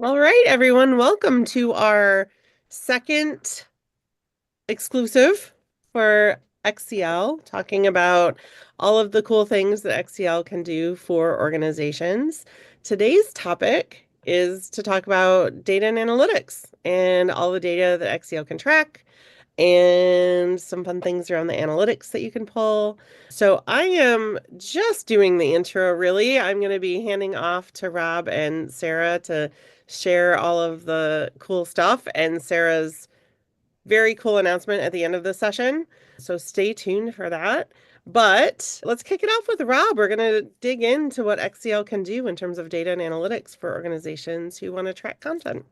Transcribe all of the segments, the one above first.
All right, everyone, welcome to our second exclusive for XCL, talking about all of the cool things that XCL can do for organizations. Today's topic is to talk about data and analytics and all the data that XCL can track and some fun things around the analytics that you can pull. So I am just doing the intro, really. I'm going to be handing off to Rob and Sarah to share all of the cool stuff and Sarah's very cool announcement at the end of the session. So stay tuned for that. But let's kick it off with Rob. We're going to dig into what XCL can do in terms of data and analytics for organizations who want to track content.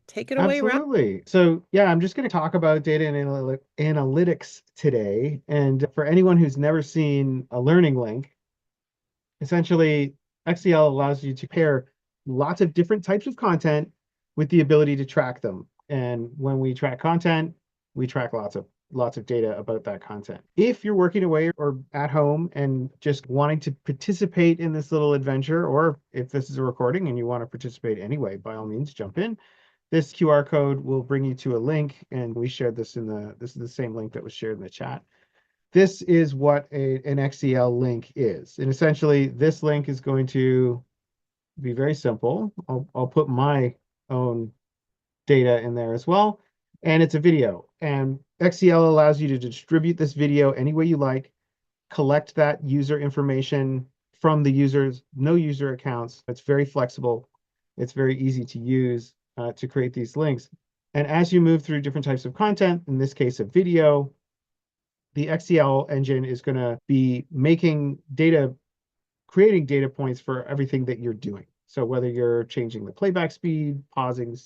Take it away, Rob. Absolutely. So, yeah, I'm just going to talk about data and analytics today. And for anyone who's never seen a learning link, essentially, XCL allows you to pair lots of different types of content with the ability to track them. And when we track content, we track lots of data about that content. If you're working away or at home and just wanting to participate in this little adventure, or if this is a recording and you want to participate anyway, by all means, jump in. This QR code will bring you to a link, and we shared this this is the same link that was shared in the chat. This is what an XCL link is. And essentially, this link is going to be very simple. I'll put my own data in there as well. And it's a video. And XCL allows you to distribute this video any way you like, collect that user information from the users, no user accounts. It's very flexible. It's very easy to use to create these links. And as you move through different types of content, in this case, a video, the XCL engine is going to be creating data points for everything that you're doing. So whether you're changing the playback speed, pausing,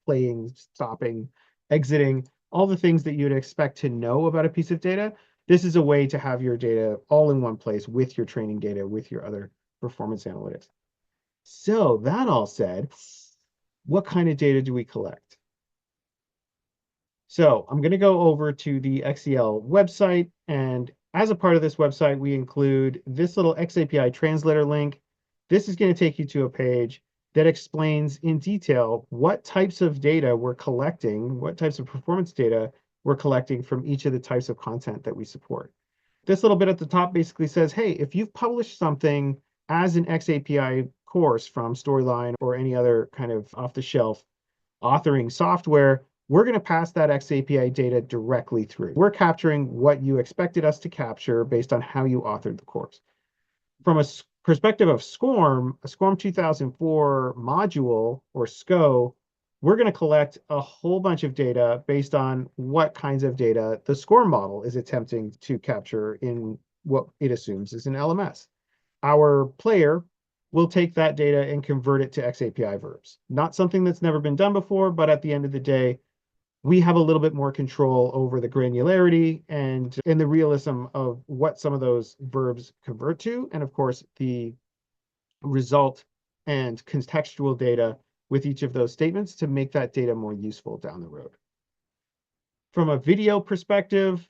playing, stopping, exiting, all the things that you'd expect to know about a piece of data, this is a way to have your data all in one place with your training data, with your other performance analytics. So that all said, what kind of data do we collect? So I'm going to go over to the XCL website. And as a part of this website, we include this little XAPI translator link. This is going to take you to a page that explains in detail what types of data we're collecting, what types of performance data we're collecting from each of the types of content that we support. This little bit at the top basically says, hey, if you've published something as an XAPI course from Storyline or any other kind of off-the-shelf authoring software, we're going to pass that XAPI data directly through. We're capturing what you expected us to capture based on how you authored the course. From a perspective of SCORM, a SCORM 2004 module or SCO, we're going to collect a whole bunch of data based on what kinds of data the SCORM model is attempting to capture in what it assumes is an LMS. Our player will take that data and convert it to XAPI verbs. Not something that's never been done before, but at the end of the day, we have a little bit more control over the granularity and the realism of what some of those verbs convert to. And of course, the result and contextual data with each of those statements to make that data more useful down the road. From a video perspective,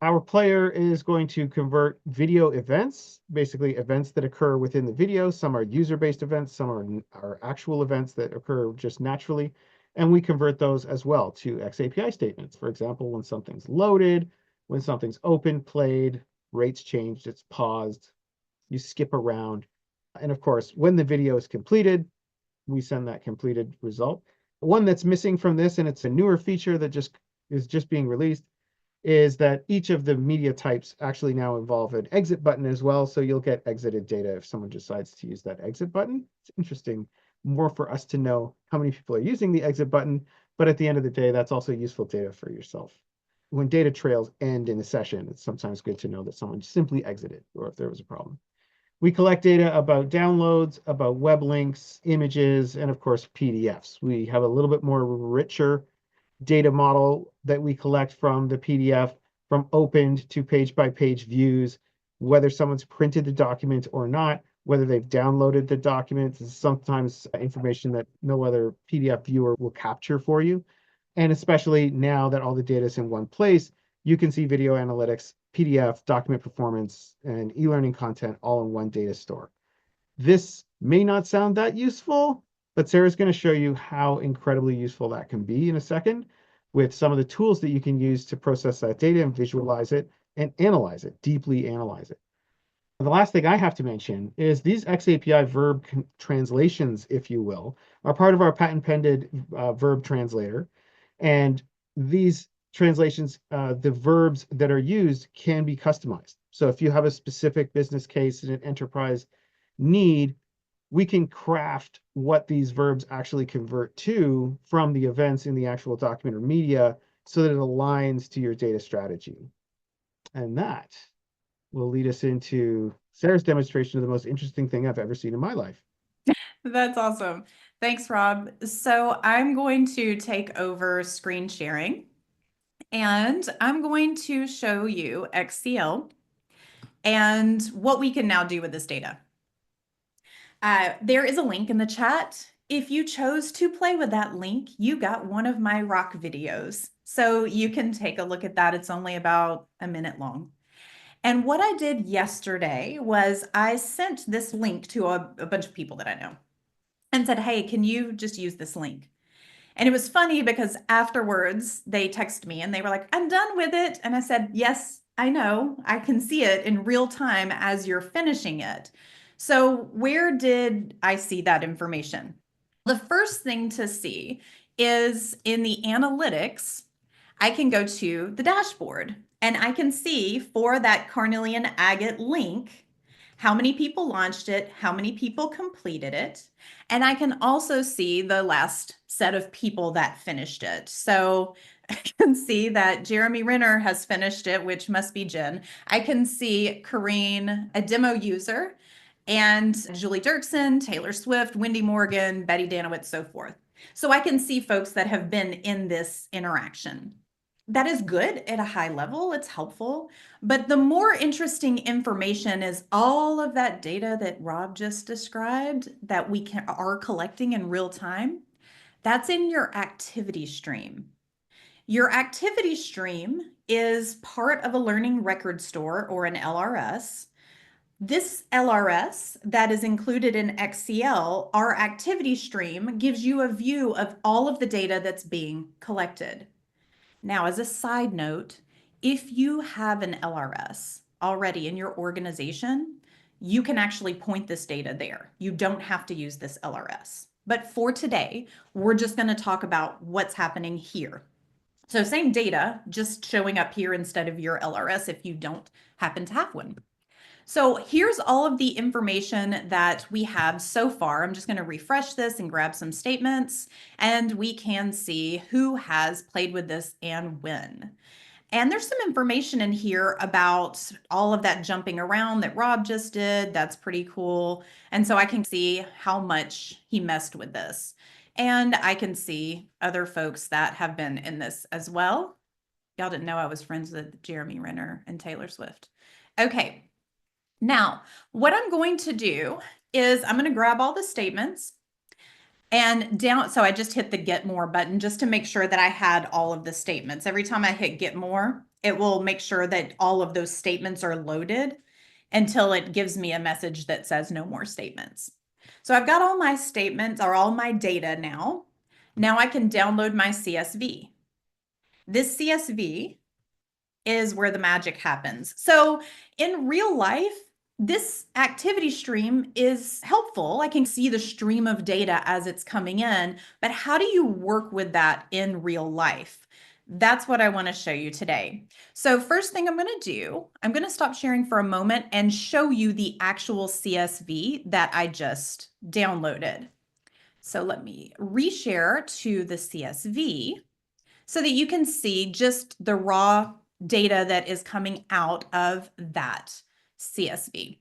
our player is going to convert video events, basically events that occur within the video. Some are user-based events, some are actual events that occur just naturally. And we convert those as well to XAPI statements. For example, when something's loaded, when something's open, played, rates changed, it's paused, you skip around. And of course, when the video is completed, we send that completed result. One that's missing from this, and it's a newer feature that is just being released, is that each of the media types actually now involve an exit button as well. So you'll get exited data if someone decides to use that exit button. It's interesting, more for us to know how many people are using the exit button. But at the end of the day, that's also useful data for yourself. When data trails end in a session, it's sometimes good to know that someone simply exited or if there was a problem. We collect data about downloads, about web links, images, and of course, PDFs. We have a little bit more richer data model that we collect from the PDF, from opened to page by page views, whether someone's printed the document or not, whether they've downloaded the document. Is sometimes information that no other PDF viewer will capture for you. And especially now that all the data is in one place, you can see video analytics, PDF, document performance, and e-learning content all in one data store. This may not sound that useful, But Sarah's going to show you how incredibly useful that can be in a second with some of the tools that you can use to process that data and visualize it and analyze it, deeply analyze it. The last thing I have to mention is these XAPI verb translations, if you will, are part of our patent pending verb translator. And these translations, the verbs that are used can be customized. So if you have a specific business case and an enterprise need, we can craft what these verbs actually convert to from the events in the actual document or media so that it aligns to your data strategy. And that will lead us into Sarah's demonstration of the most interesting thing I've ever seen in my life. That's awesome. Thanks, Rob. So I'm going to take over screen sharing and I'm going to show you XCL and what we can now do with this data. There is a link in the chat. If you chose to play with that link, you got one of my rock videos. So you can take a look at that. It's only about a minute long. And what I did yesterday was I sent this link to a bunch of people that I know and said, hey, can you just use this link? And it was funny because afterwards they texted me and they were like, I'm done with it. And I said, yes, I know. I can see it in real time as you're finishing it. So where did I see that information? The first thing to see is in the analytics, I can go to the dashboard and I can see for that Carnelian Agate link, how many people launched it, how many people completed it. And I can also see the last set of people that finished it. So I can see that Jeremy Renner has finished it, which must be Jen. I can see Corrine, a demo user, and Julie Dirksen, Taylor Swift, Wendy Morgan, Betty Danowitz, so forth. So I can see folks that have been in this interaction. That is good at a high level, it's helpful. But the more interesting information is all of that data that Rob just described that we are collecting in real time. That's in your activity stream. Your activity stream is part of a learning record store or an LRS. This LRS that is included in XCL, our activity stream gives you a view of all of the data that's being collected. Now, as a side note, if you have an LRS already in your organization, you can actually point this data there. You don't have to use this LRS. But for today, we're just going to talk about what's happening here. So same data, just showing up here instead of your LRS if you don't happen to have one. So here's all of the information that we have so far. I'm just going to refresh this and grab some statements, and we can see who has played with this and when. And there's some information in here about all of that jumping around that Rob just did. That's pretty cool. And so I can see how much he messed with this. And I can see other folks that have been in this as well. Y'all didn't know I was friends with Jeremy Renner and Taylor Swift. Okay. Now, what I'm going to do is I'm going to grab all the statements and down. So I just hit the get more button just to make sure that I had all of the statements. Every time I hit get more, it will make sure that all of those statements are loaded until it gives me a message that says no more statements. So I've got all my statements or all my data now. Now I can download my CSV. This CSV is where the magic happens. So in real life, this activity stream is helpful. I can see the stream of data as it's coming in, but how do you work with that in real life? That's what I want to show you today. So first thing I'm going to do, I'm going to stop sharing for a moment and show you the actual CSV that I just downloaded. So let me reshare to the CSV so that you can see just the raw data that is coming out of that CSV.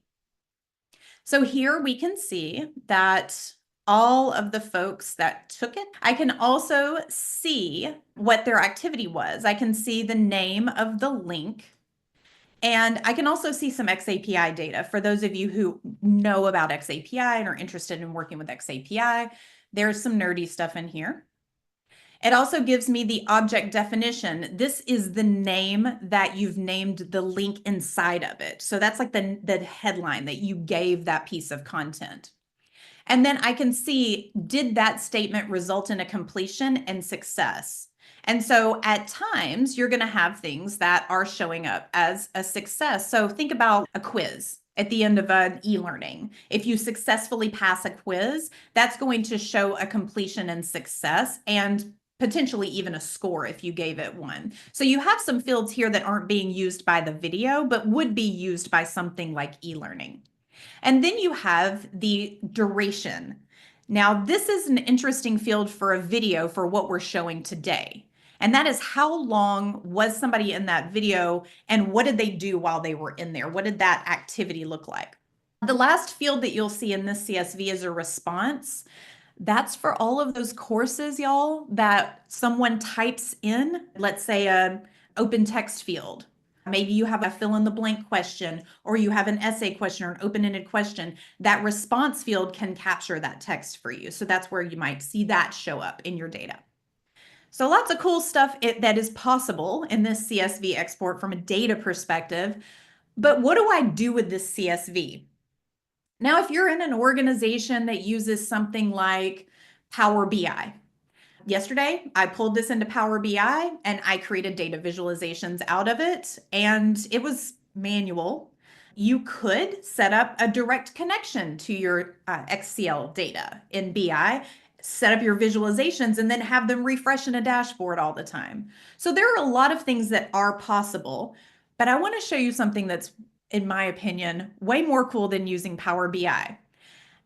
So here we can see that all of the folks that took it. I can also see what their activity was. I can see the name of the link. And I can also see some XAPI data. For those of you who know about XAPI and are interested in working with XAPI, there's some nerdy stuff in here. It also gives me the object definition. This is the name that you've named the link inside of it. So that's like the headline that you gave that piece of content. And then I can see, did that statement result in a completion and success? And so at times, you're going to have things that are showing up as a success. So think about a quiz at the end of an e-learning. If you successfully pass a quiz, that's going to show a completion and success, and potentially even a score if you gave it one. So you have some fields here that aren't being used by the video, but would be used by something like e-learning. And then you have the duration. Now, this is an interesting field for a video for what we're showing today. And that is, how long was somebody in that video and what did they do while they were in there? What did that activity look like? The last field that you'll see in this CSV is a response. That's for all of those courses, y'all, that someone types in, let's say an open text field. Maybe you have a fill in the blank question, or you have an essay question or an open-ended question. That response field can capture that text for you. So that's where you might see that show up in your data. So lots of cool stuff that is possible in this CSV export from a data perspective. But what do I do with this CSV? Now, if you're in an organization that uses something like Power BI, yesterday I pulled this into Power BI and I created data visualizations out of it, and it was manual. You could set up a direct connection to your XCL data in BI, set up your visualizations, and then have them refresh in a dashboard all the time. So there are a lot of things that are possible, but I want to show you something that's, in my opinion, way more cool than using Power BI.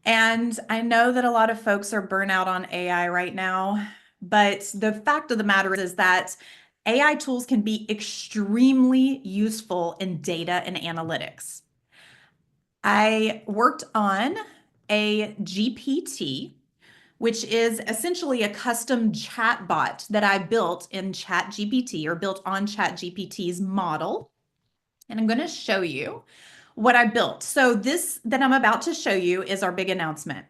And I know that a lot of folks are burnt out on AI right now, but the fact of the matter is that AI tools can be extremely useful in data and analytics. I worked on a GPT, which is essentially a custom chatbot that I built in ChatGPT, or built on ChatGPT's model. And I'm going to show you what I built. So this that I'm about to show you is our big announcement.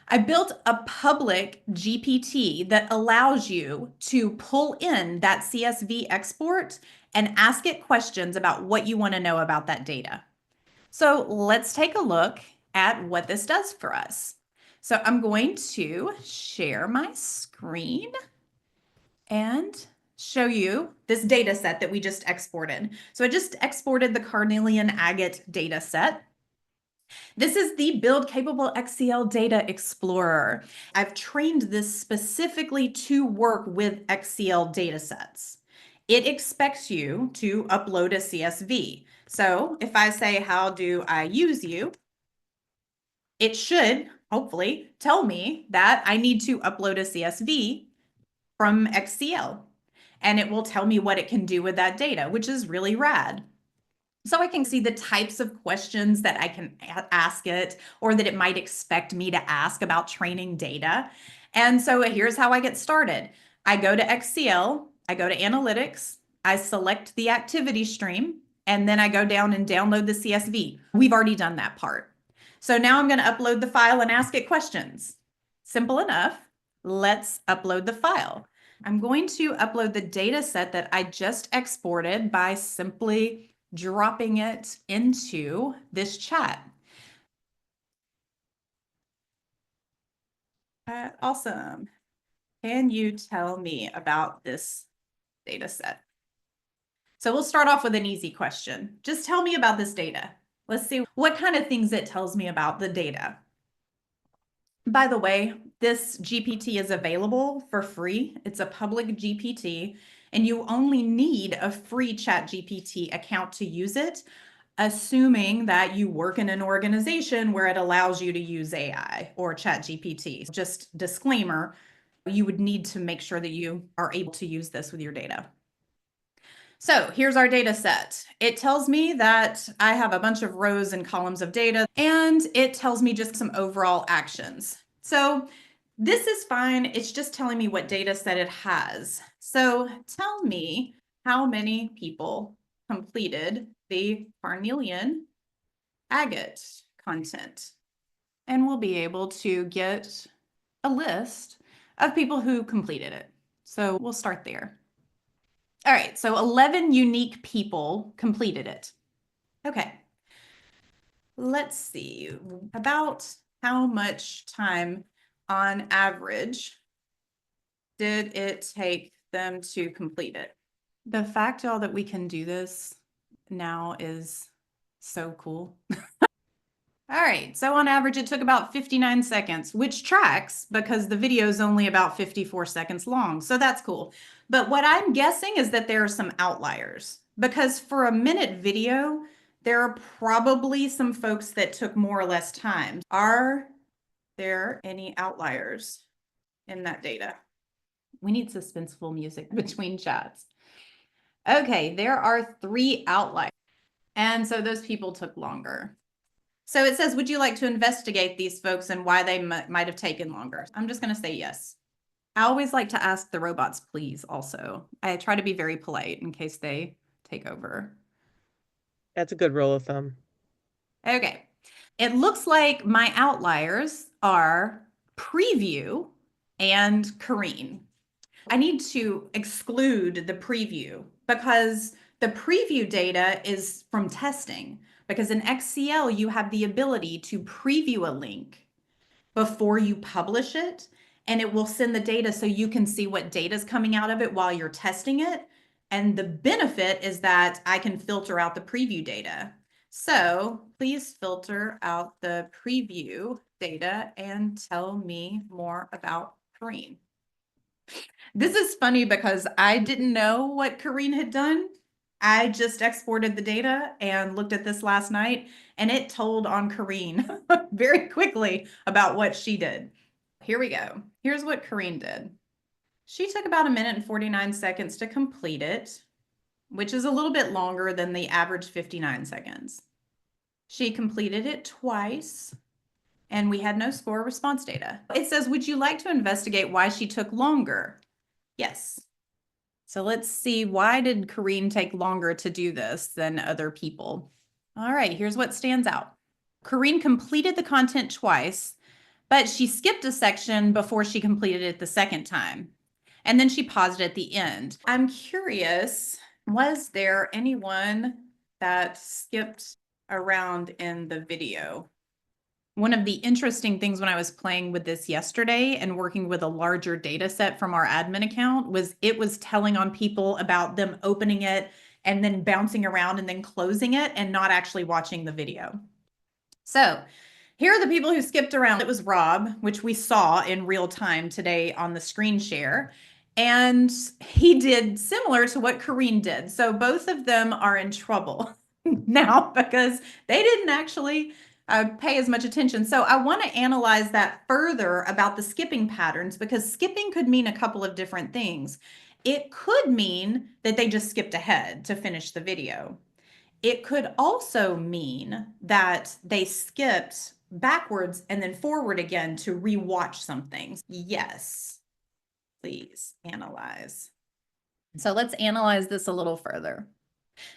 I built a public GPT that allows you to pull in that CSV export and ask it questions about what you want to know about that data. So let's take a look at what this does for us. So I'm going to share my screen and show you this data set that we just exported. So I just exported the Carnelian agate data set. This is the Build Capable XCL Data Explorer. I've trained this specifically to work with XCL datasets. It expects you to upload a CSV. So if I say, how do I use you? It should hopefully tell me that I need to upload a CSV from XCL. And it will tell me what it can do with that data, which is really rad. So I can see the types of questions that I can ask it, or that it might expect me to ask about training data. And so here's how I get started. I go to XCL, I go to Analytics, I select the activity stream, and then I go down and download the CSV. We've already done that part. So now I'm going to upload the file and ask it questions. Simple enough. Let's upload the file. I'm going to upload the data set that I just exported by simply dropping it into this chat. Awesome. Can you tell me about this data set? So we'll start off with an easy question. Just tell me about this data. Let's see what kind of things it tells me about the data. By the way, this GPT is available for free. It's a public GPT, and you only need a free ChatGPT account to use it, assuming that you work in an organization where it allows you to use AI or ChatGPT. Just disclaimer, you would need to make sure that you are able to use this with your data. So here's our data set. It tells me that I have a bunch of rows and columns of data, and it tells me just some overall actions. So this is fine. It's just telling me what data set it has. So tell me how many people completed the Carnelian agate content. And we'll be able to get a list of people who completed it. So we'll start there. All right, so 11 unique people completed it. Okay. Let's see, about how much time on average did it take them to complete it? The fact, y'all, that we can do this now is so cool. All right, so on average, it took about 59 seconds, which tracks because the video is only about 54 seconds long. So that's cool. But what I'm guessing is that there are some outliers because for a minute video, there are probably some folks that took more or less time. Are there any outliers in that data? We need suspenseful music between chats. Okay, there are 3 outliers. And so those people took longer. So it says, would you like to investigate these folks and why they might have taken longer? I'm just going to say yes. I always like to ask the robots, please, also. I try to be very polite in case they take over. That's a good rule of thumb. Okay. It looks like my outliers are preview and Kareen. I need to exclude the preview because the preview data is from testing. Because in XCL, you have the ability to preview a link before you publish it, and it will send the data so you can see what data is coming out of it while you're testing it. And the benefit is that I can filter out the preview data. So please filter out the preview data and tell me more about Kareen. This is funny because I didn't know what Kareen had done. I just exported the data and looked at this last night, and it told on Kareen very quickly about what she did. Here we go. Here's what Kareen did. She took about 1 minute and 49 seconds to complete it, which is a little bit longer than the average 59 seconds. She completed it twice, and we had no score response data. It says, would you like to investigate why she took longer? Yes. So let's see, why did Kareen take longer to do this than other people? All right, here's what stands out. Kareen completed the content twice, but she skipped a section before she completed it the second time. And then she paused at the end. I'm curious, was there anyone that skipped around in the video? One of the interesting things when I was playing with this yesterday and working with a larger data set from our admin account was it was telling on people about them opening it and then bouncing around and then closing it and not actually watching the video. So here are the people who skipped around. It was Rob, which we saw in real time today on the screen share. And he did similar to what Kareen did. So both of them are in trouble now because they didn't actually pay as much attention. So I want to analyze that further about the skipping patterns because skipping could mean a couple of different things. It could mean that they just skipped ahead to finish the video. It could also mean that they skipped backwards and then forward again to rewatch something. Yes, please analyze. So let's analyze this a little further.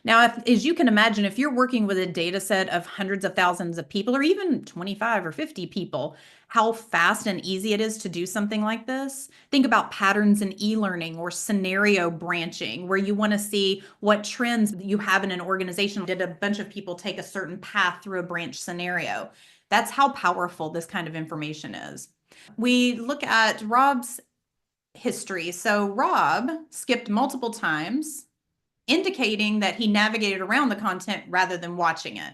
Now, as you can imagine, if you're working with a data set of hundreds of thousands of people, or even 25 or 50 people, how fast and easy it is to do something like this. Think about patterns in e-learning or scenario branching, where you want to see what trends you have in an organization. Did a bunch of people take a certain path through a branch scenario? That's how powerful this kind of information is. We look at Rob's history. So Rob skipped multiple times, indicating that he navigated around the content rather than watching it.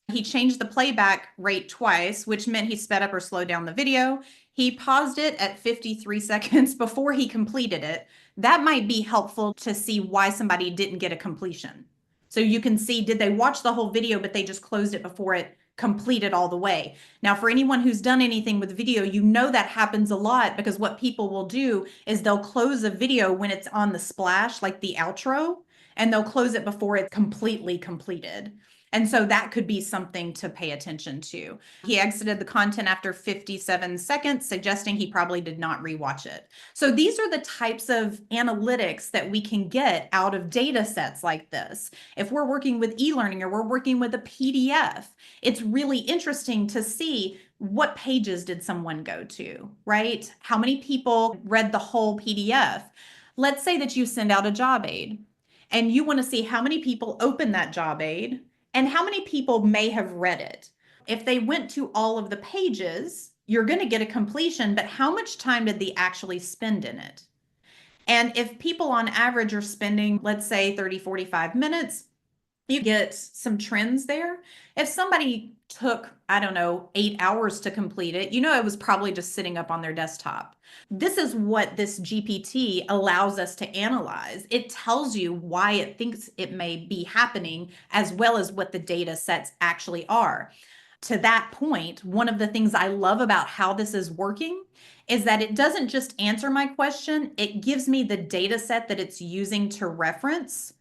He changed the playback rate twice, which meant he sped up or slowed down the video. He paused it at 53 seconds before he completed it. That might be helpful to see why somebody didn't get a completion. So you can see, did they watch the whole video, but they just closed it before it completed all the way? Now, for anyone who's done anything with video, you know that happens a lot because what people will do is they'll close a video when it's on the splash, like the outro, and they'll close it before it's completely completed. And so that could be something to pay attention to. He exited the content after 57 seconds, suggesting he probably did not rewatch it. So these are the types of analytics that we can get out of data sets like this. If we're working with e-learning or we're working with a PDF, it's really interesting to see what pages did someone go to, right? How many people read the whole PDF? Let's say that you send out a job aid and you want to see how many people open that job aid and how many people may have read it. If they went to all of the pages, you're going to get a completion, but how much time did they actually spend in it? And if people on average are spending, let's say 30, 45 minutes, you get some trends there. If somebody took, I don't know, 8 hours to complete it, it was probably just sitting up on their desktop. This is what this GPT allows us to analyze. It tells you why it thinks it may be happening, as well as what the data sets actually are. To that point, one of the things I love about how this is working is that it doesn't just answer my question, it gives me the data set that it's using to reference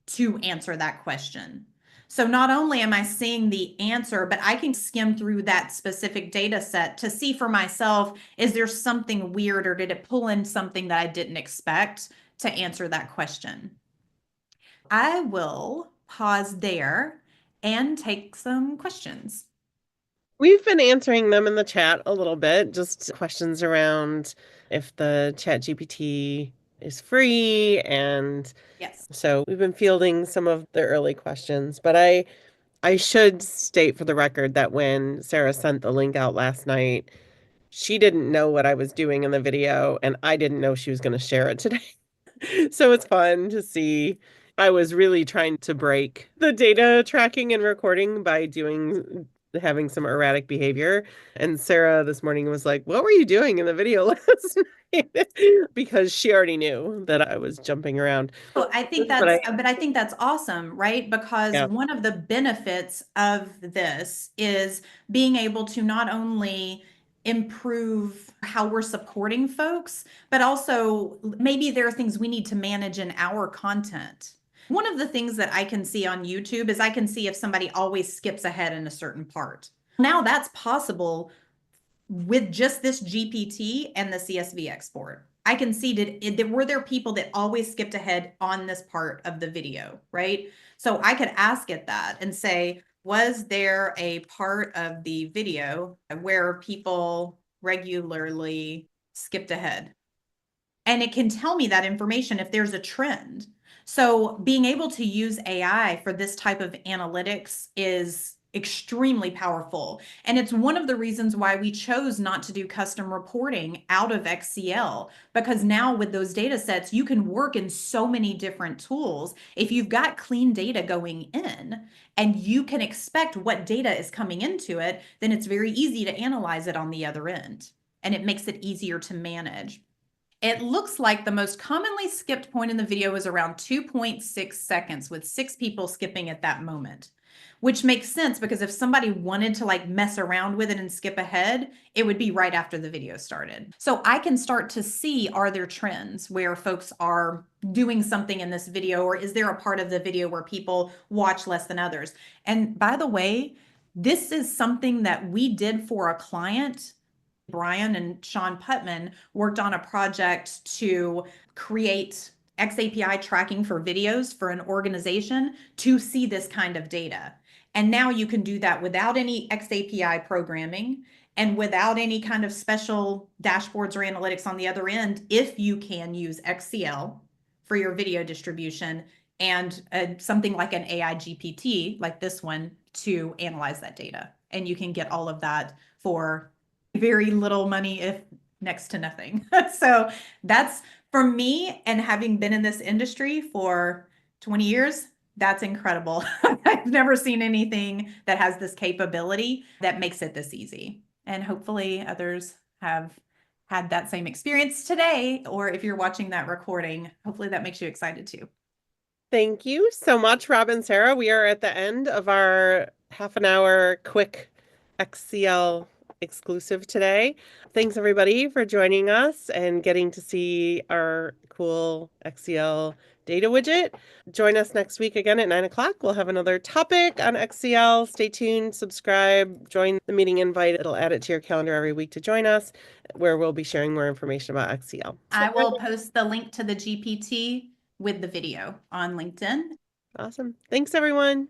to answer that question. So not only am I seeing the answer, but I can skim through that specific data set to see for myself, is there something weird or did it pull in something that I didn't expect to answer that question? I will pause there and take some questions. We've been answering them in the chat a little bit, just questions around if the chat GPT is free. And Yes. so we've been fielding some of the early questions, but I should state for the record that when Sarah sent the link out last night, she didn't know what I was doing in the video, and I didn't know she was going to share it today. So it's fun to see. I was really trying to break the data tracking and recording by having some erratic behavior. And Sarah this morning was like, "What were you doing in the video last night?" Because she already knew that I was jumping around. Oh, I think But I think that's awesome, right? Because yeah. one of the benefits of this is being able to not only improve how we're supporting folks, but also maybe there are things we need to manage in our content. One of the things that I can see on YouTube is I can see if somebody always skips ahead in a certain part. Now that's possible with just this GPT and the CSV export. I can see were there people that always skipped ahead on this part of the video, right? So I could ask it that and say, was there a part of the video where people regularly skipped ahead? And it can tell me that information if there's a trend. So being able to use AI for this type of analytics is extremely powerful. And it's one of the reasons why we chose not to do custom reporting out of XCL, because now with those data sets, you can work in so many different tools. If you've got clean data going in and you can expect what data is coming into it, then it's very easy to analyze it on the other end. And it makes it easier to manage. It looks like the most commonly skipped point in the video is around 2.6 seconds, with 6 people skipping at that moment, which makes sense because if somebody wanted to like mess around with it and skip ahead, it would be right after the video started. So I can start to see, are there trends where folks are doing something in this video, or is there a part of the video where people watch less than others? And by the way, this is something that we did for a client. Brian and Sean Putman worked on a project to create XAPI tracking for videos for an organization to see this kind of data. And now you can do that without any XAPI programming and without any kind of special dashboards or analytics on the other end, if you can use XCL for your video distribution and something like an AI GPT like this one to analyze that data. And you can get all of that for very little money, if next to nothing. So that's, for me, and having been in this industry for 20 years, that's incredible. I've never seen anything that has this capability that makes it this easy. And hopefully others have had that same experience today, or if you're watching that recording, hopefully that makes you excited too. Thank you so much, Rob and Sarah. We are at the end of our half an hour quick XCL exclusive today. Thanks everybody for joining us and getting to see our cool XCL data widget. Join us next week again at 9 o'clock. We'll have another topic on XCL. Stay tuned, subscribe, join the meeting invite. It'll add it to your calendar every week to join us, where we'll be sharing more information about XCL. I will post the link to the GPT with the video on LinkedIn. Awesome. Thanks, everyone.